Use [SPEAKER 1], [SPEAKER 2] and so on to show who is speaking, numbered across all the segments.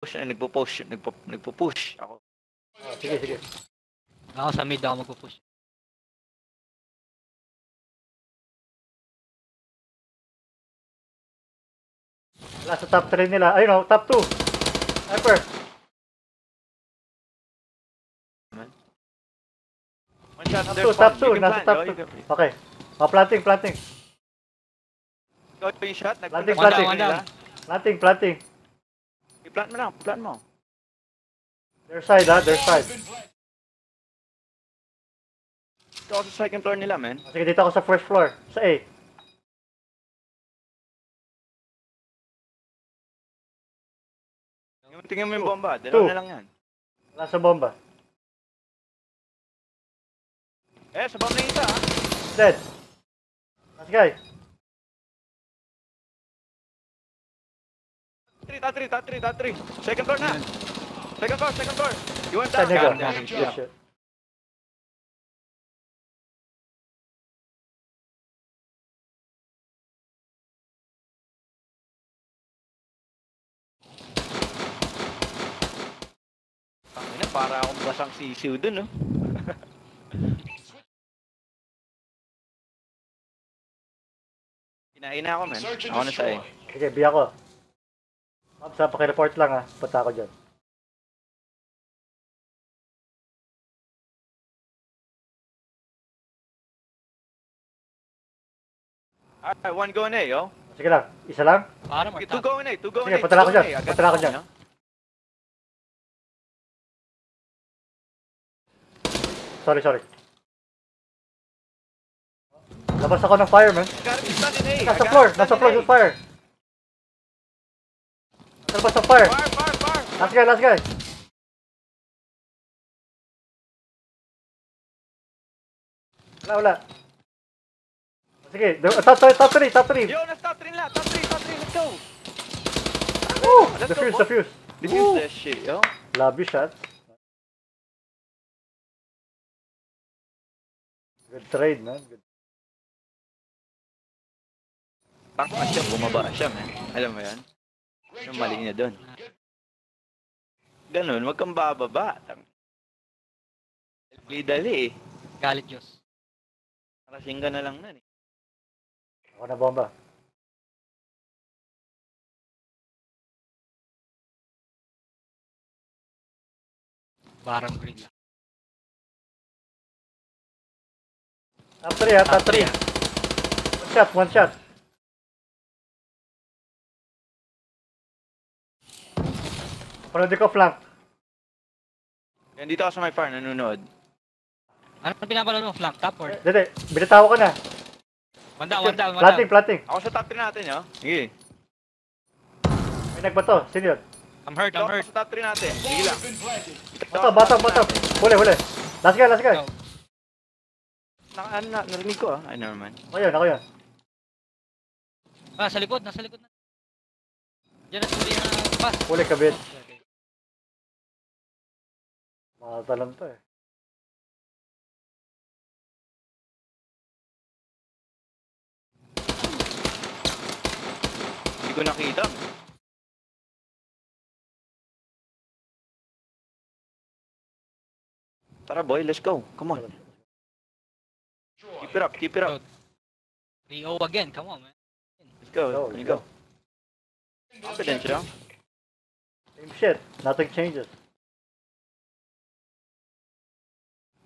[SPEAKER 1] Push na, nagpo-push ako.
[SPEAKER 2] Oh, sige.
[SPEAKER 3] Ako sa mid ako magpo-push.
[SPEAKER 2] Wala sa top 3 nila. Ayun o, top 2. Sniper.
[SPEAKER 1] One shot,
[SPEAKER 2] Top 2. Nasa top 2. Okay. Planting.
[SPEAKER 1] Ikaw yung shot,
[SPEAKER 2] Planting.
[SPEAKER 1] Planting. I-plant mo.
[SPEAKER 2] Their side.
[SPEAKER 1] Ito ako sa second floor nila, man.
[SPEAKER 2] Sige, dito ako sa first floor. Sa A.
[SPEAKER 1] Tingnan mo yung bomba, dalawa na lang yan.
[SPEAKER 2] Wala sa bomba.
[SPEAKER 1] Sa bomba na yung isa, ha?
[SPEAKER 2] Dead. Last guy.
[SPEAKER 1] Top 3. Second floor na. Second floor. You went
[SPEAKER 2] Sa
[SPEAKER 1] down.
[SPEAKER 2] nigga.
[SPEAKER 1] Good
[SPEAKER 2] Good
[SPEAKER 1] job.
[SPEAKER 2] shit.
[SPEAKER 1] Para akong basang sisiw dun, no? Kinain na ako, man. Ako na sa A.
[SPEAKER 2] Sige, B ako. Mabs, pakireport lang ha. Punta ako dyan.
[SPEAKER 1] Alright, one going A, yo.
[SPEAKER 2] Sige lang. Isa lang?
[SPEAKER 3] Para
[SPEAKER 1] Okay, two going A.
[SPEAKER 2] Sige, punta na ako dyan. Punta na ako dyan. Sorry. Labas ako ng fire, man. Nasa floor yung fire. Labas ng fire.
[SPEAKER 1] Fire.
[SPEAKER 2] Last guy. Wala. Sige, top 3.
[SPEAKER 1] Yo, nasa top 3 na. Top 3, let's go.
[SPEAKER 2] Woo!
[SPEAKER 1] Let's go,
[SPEAKER 2] Defuse.
[SPEAKER 1] Defuse that shit, yo.
[SPEAKER 2] Love you, shot. Good trade, man. Good.
[SPEAKER 1] Takma siya, bumaba siya, man. Alam mo yan? Yung mali niya doon. Ganun, wag kang bababa. Dali eh.
[SPEAKER 3] Galit Diyos.
[SPEAKER 1] Nakasing ka na lang nun eh.
[SPEAKER 2] Ako na bomba.
[SPEAKER 3] Barang green lang.
[SPEAKER 2] Top 3 ha, top 3. One shot. Panood ko flank.
[SPEAKER 1] Yan dito ako sa my fire, nanonood.
[SPEAKER 3] Ano pinapanood mo? Flank top or?
[SPEAKER 2] Dede, binitaw ko na.
[SPEAKER 3] One down.
[SPEAKER 2] Planting.
[SPEAKER 1] Ako sa top 3 natin, yo. Sige.
[SPEAKER 2] May nagbato. Sino yun?
[SPEAKER 3] I'm hurt.
[SPEAKER 1] Ako sa top 3 natin. Sige lang.
[SPEAKER 2] Bottom. Huli. Last guy.
[SPEAKER 3] Go.
[SPEAKER 1] Narinig ko ah. Ay, never mind.
[SPEAKER 2] Ako yun.
[SPEAKER 3] Nasa likod na. Diyan na tuloy na pass.
[SPEAKER 2] Huli kabit.
[SPEAKER 3] Okay.
[SPEAKER 2] Makatalon to eh.
[SPEAKER 1] Hindi ko nakita. Tara boy, let's go. Come on. Keep it up.
[SPEAKER 3] 3-0 again. Come on, man.
[SPEAKER 1] Let's go. Can you go? Confident, yo.
[SPEAKER 2] Same shit. Nothing changes.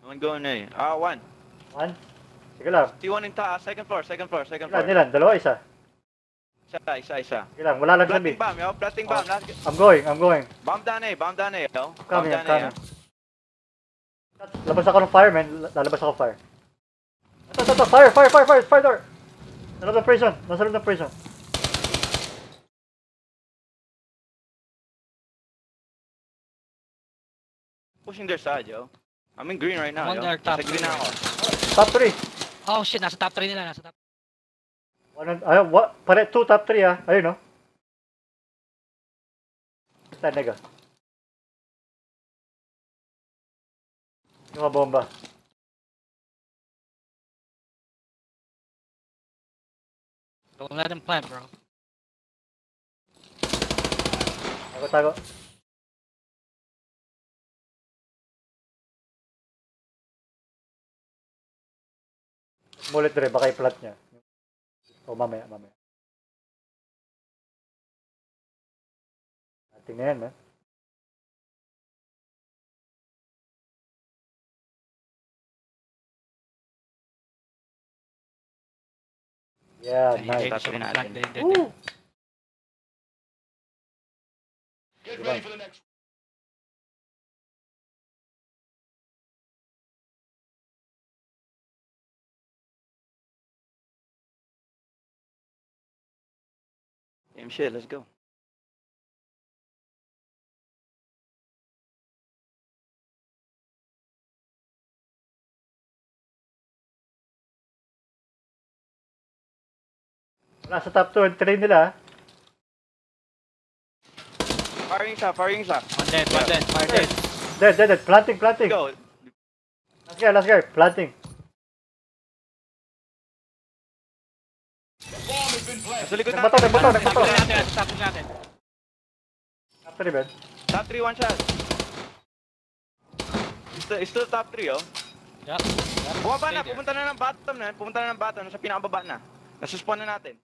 [SPEAKER 1] One going A. One.
[SPEAKER 2] One. Sige lang.
[SPEAKER 1] T1 in taas. Second floor.
[SPEAKER 2] Ilan? Dalawa, isa.
[SPEAKER 1] Isa.
[SPEAKER 2] Sige lang, wala lang
[SPEAKER 1] Planting
[SPEAKER 2] sabi.
[SPEAKER 1] bomb, yo. Planting bomb.
[SPEAKER 2] I'm going.
[SPEAKER 1] Bomb down A, yo.
[SPEAKER 2] Coming. Labas ako ng fire, man. Lalabas ako fire. Ito. Fire door. Nasa loob ng prison.
[SPEAKER 1] Pushing their side, yo. I'm in green right now,
[SPEAKER 3] On
[SPEAKER 1] yo.
[SPEAKER 3] their top
[SPEAKER 1] Nasa green na ako.
[SPEAKER 2] Top 3.
[SPEAKER 3] Oh shit, nasa top 3 nila.
[SPEAKER 2] Pare 2 top 3 ah. Ayun no. Saan nega? Yung mga bomba.
[SPEAKER 3] Don't let them plant, bro.
[SPEAKER 2] Tago. Mulit rin, baka i-plant niya. O, mamaya. Ating na yan, man. Yeah, nice.
[SPEAKER 1] Top three natin.
[SPEAKER 2] Woo!
[SPEAKER 4] Get ready for the next.
[SPEAKER 1] Game shit, let's go.
[SPEAKER 2] Wala sa top 2 and 3 nila.
[SPEAKER 1] Firing isa.
[SPEAKER 3] One dead, one dead.
[SPEAKER 2] Dead. Planting.
[SPEAKER 1] Go.
[SPEAKER 2] Last guy. Planting.
[SPEAKER 4] The bomb has been planted.
[SPEAKER 1] Nasa likod
[SPEAKER 2] Nagbato.
[SPEAKER 3] Tapos natin.
[SPEAKER 2] Top 3, man.
[SPEAKER 1] Top 3, one shot. It's still top 3, oh.
[SPEAKER 3] Yup.
[SPEAKER 1] Bumaba na,
[SPEAKER 3] Stay there.
[SPEAKER 1] pumunta na ng bottom, nasa pinakababa na. Nasuspon na natin.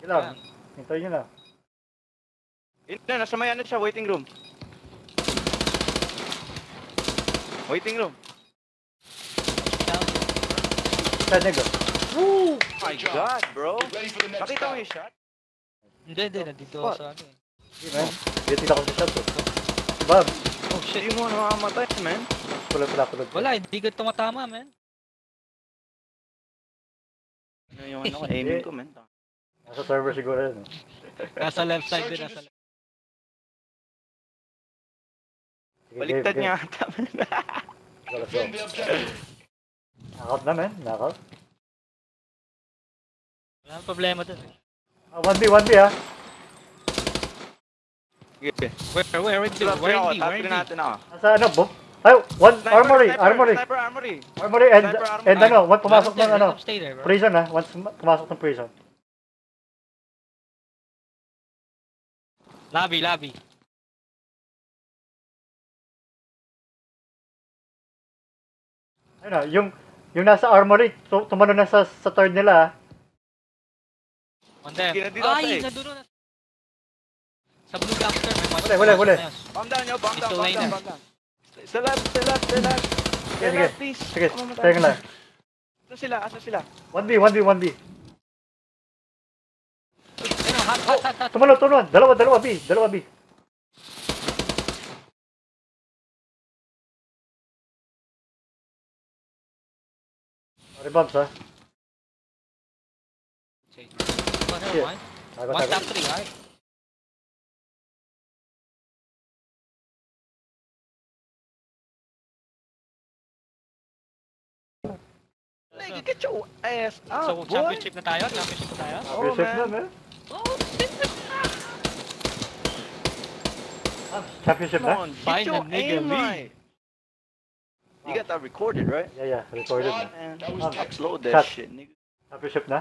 [SPEAKER 2] Ilang. Hintayin nyo lang.
[SPEAKER 1] Hindi, nasa may ano siya, waiting room. Waiting room.
[SPEAKER 2] Saan nyo?
[SPEAKER 1] Oh my god, bro.
[SPEAKER 4] Get ready for the next.
[SPEAKER 1] Nakita mo
[SPEAKER 4] battle.
[SPEAKER 1] yung shot?
[SPEAKER 3] Hindi, nandito ako sa ano eh.
[SPEAKER 2] Hindi, man. Hindi ako sa shot, eh. Bob.
[SPEAKER 3] Oh shit.
[SPEAKER 1] Hindi mo namamatay, man.
[SPEAKER 2] Kulot.
[SPEAKER 3] Wala, hindi ko tumatama, man.
[SPEAKER 1] Ano yung ano, aiming ko, man.
[SPEAKER 2] Nasa server siguro yun, eh.
[SPEAKER 3] Nasa left side din, nasa left.
[SPEAKER 2] Sige,
[SPEAKER 1] Baliktad
[SPEAKER 2] game.
[SPEAKER 1] niya ata, man.
[SPEAKER 2] Let's go.
[SPEAKER 4] Defend the objective.
[SPEAKER 2] Knockout na, man. Knockout.
[SPEAKER 3] Wala nang problema dun eh.
[SPEAKER 2] 1B, ah.
[SPEAKER 1] Sige.
[SPEAKER 3] Where in
[SPEAKER 1] Top 3 ako, top 3
[SPEAKER 3] D?
[SPEAKER 1] natin ako.
[SPEAKER 2] Nasa ano, Ay, one armory.
[SPEAKER 1] Sniper armory.
[SPEAKER 2] Armory and,
[SPEAKER 1] Sniper armory.
[SPEAKER 2] and ano, one pumasok ng ano,
[SPEAKER 3] Stay there, bro.
[SPEAKER 2] prison, ah. Once pumasok ng prison.
[SPEAKER 3] Lobby.
[SPEAKER 2] Ayun, ah, yung nasa armory, tumano na sa third nila, ah.
[SPEAKER 3] One dead.
[SPEAKER 1] Sige, nandito ako sa
[SPEAKER 3] Ay,
[SPEAKER 1] eh.
[SPEAKER 3] nandun na. Sa blue gangster, may
[SPEAKER 2] Wala.
[SPEAKER 1] Bomb down, yo. Bomb down,
[SPEAKER 3] Pistol
[SPEAKER 1] bomb
[SPEAKER 3] liner.
[SPEAKER 1] down, bomb down. Sa left.
[SPEAKER 2] Sige.
[SPEAKER 1] Please.
[SPEAKER 2] Sige,
[SPEAKER 1] Ako mamatay.
[SPEAKER 2] tayo lang.
[SPEAKER 1] Asa sila?
[SPEAKER 2] 1B.
[SPEAKER 3] Ano, hot.
[SPEAKER 2] Tumano. Dalawa B. Sorry, Bobs, ha.
[SPEAKER 3] Oh, never
[SPEAKER 2] Shit.
[SPEAKER 3] mind.
[SPEAKER 2] Tago.
[SPEAKER 3] One top 3, right?
[SPEAKER 1] Nigga, get your ass out,
[SPEAKER 3] So,
[SPEAKER 1] boy.
[SPEAKER 3] championship na tayo?
[SPEAKER 1] Oh,
[SPEAKER 2] Appreciate
[SPEAKER 1] man.
[SPEAKER 2] na, man.
[SPEAKER 3] Oh,
[SPEAKER 2] Championship
[SPEAKER 1] Come
[SPEAKER 2] na?
[SPEAKER 1] on, get
[SPEAKER 3] Find
[SPEAKER 1] your
[SPEAKER 3] a nigga
[SPEAKER 1] aim
[SPEAKER 3] lead.
[SPEAKER 1] right. You got that recorded, right?
[SPEAKER 2] Yeah, recorded na.
[SPEAKER 1] Man,
[SPEAKER 4] That was
[SPEAKER 1] upload that
[SPEAKER 2] Shot.
[SPEAKER 1] shit, nigga.
[SPEAKER 2] Championship na?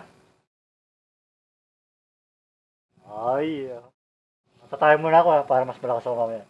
[SPEAKER 2] Ay, Patay muna ako, ha, para mas malakas ako mamaya.